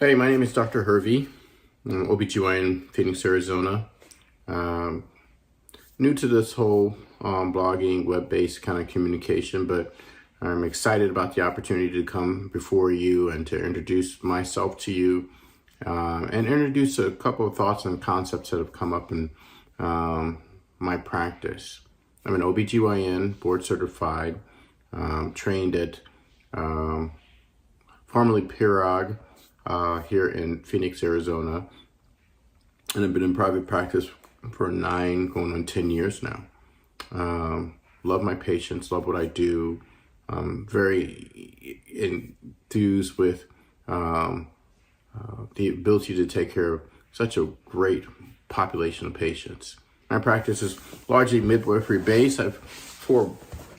Hey, my name is Dr. Hervey. I'm OBGYN in Phoenix, Arizona. New to this whole blogging, web-based kind of communication, but I'm excited about the opportunity to come before you and to introduce myself to you and introduce a couple of thoughts and concepts that have come up in my practice. I'm an OBGYN, board certified, trained at formerly Pirog, here in Phoenix, Arizona, and I've been in private practice for 9 going on 10 years now. Love my patients, love what I do. Very enthused with the ability to take care of such a great population of patients. My practice is largely midwifery based. I have 4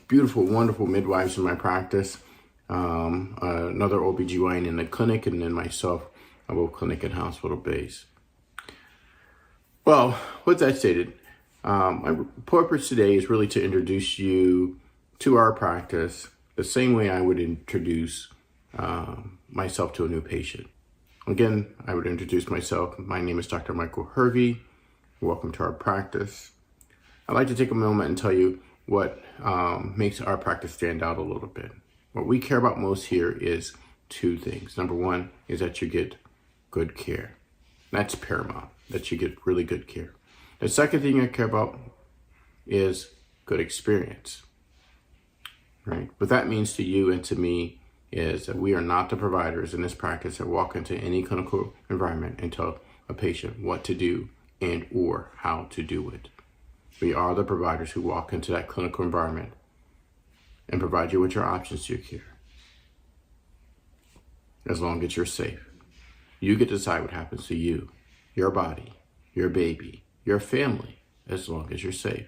beautiful, wonderful midwives in my practice. Another OBGYN in the clinic, and then myself, I'm both clinic and hospital based. Well, with that stated, my purpose today is really to introduce you to our practice the same way I would introduce myself to a new patient. Again, I would introduce myself. My name is Dr. Michael Hervey. Welcome to our practice. I'd like to take a moment and tell you what makes our practice stand out a little bit. What we care about most here is 2 things. Number 1 is that you get good care. That's paramount, that you get really good care. The second thing I care about is good experience, right? What that means to you and to me is that we are not the providers in this practice that walk into any clinical environment and tell a patient what to do and or how to do it. We are the providers who walk into that clinical environment and provide you with your options to your care, as long as you're safe. You get to decide what happens to you, your body, your baby, your family, as long as you're safe.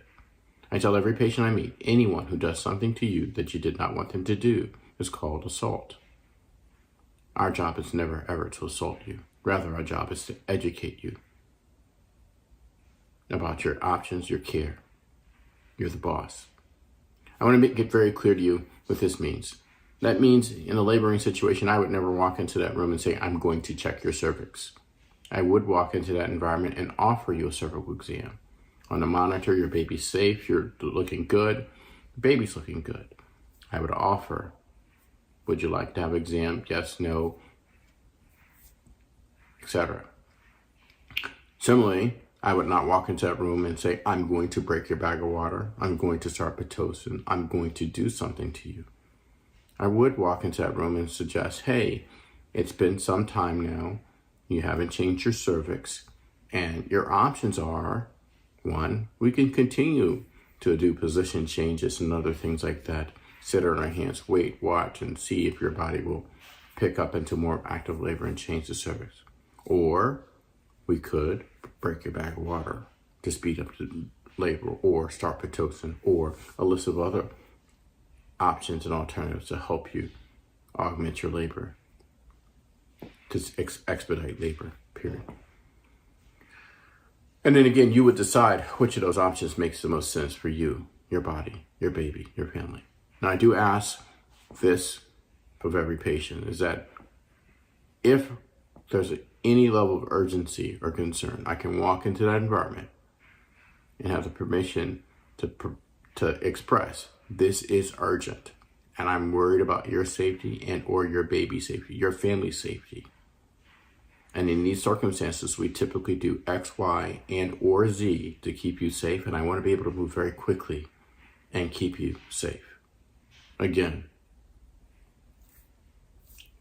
I tell every patient I meet, anyone who does something to you that you did not want them to do is called assault. Our job is never ever to assault you. Rather, our job is to educate you about your options, your care. You're the boss. I want to make it very clear to you what this means. That means in a laboring situation, I would never walk into that room and say, I'm going to check your cervix. I would walk into that environment and offer you a cervical exam. On the monitor, your baby's safe, you're looking good, the baby's looking good. I would offer, would you like to have an exam? Yes, no, etc. Similarly, I would not walk into that room and say, I'm going to break your bag of water. I'm going to start Pitocin. I'm going to do something to you. I would walk into that room and suggest, hey, it's been some time now. You haven't changed your cervix. And your options are, 1, we can continue to do position changes and other things like that. Sit on our hands, wait, watch, and see if your body will pick up into more active labor and change the cervix. Or we could break your bag of water to speed up the labor, or start Pitocin, or a list of other options and alternatives to help you augment your labor, to expedite labor, period. And then again, you would decide which of those options makes the most sense for you, your body, your baby, your family. Now, I do ask this of every patient, is that if there's any level of urgency or concern, I can walk into that environment and have the permission to express, this is urgent, and I'm worried about your safety and or your baby's safety, your family's safety. And in these circumstances, we typically do X, Y, and or Z to keep you safe, and I want to be able to move very quickly and keep you safe. Again,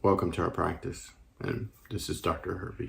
welcome to our practice, and this is Dr. Hervey.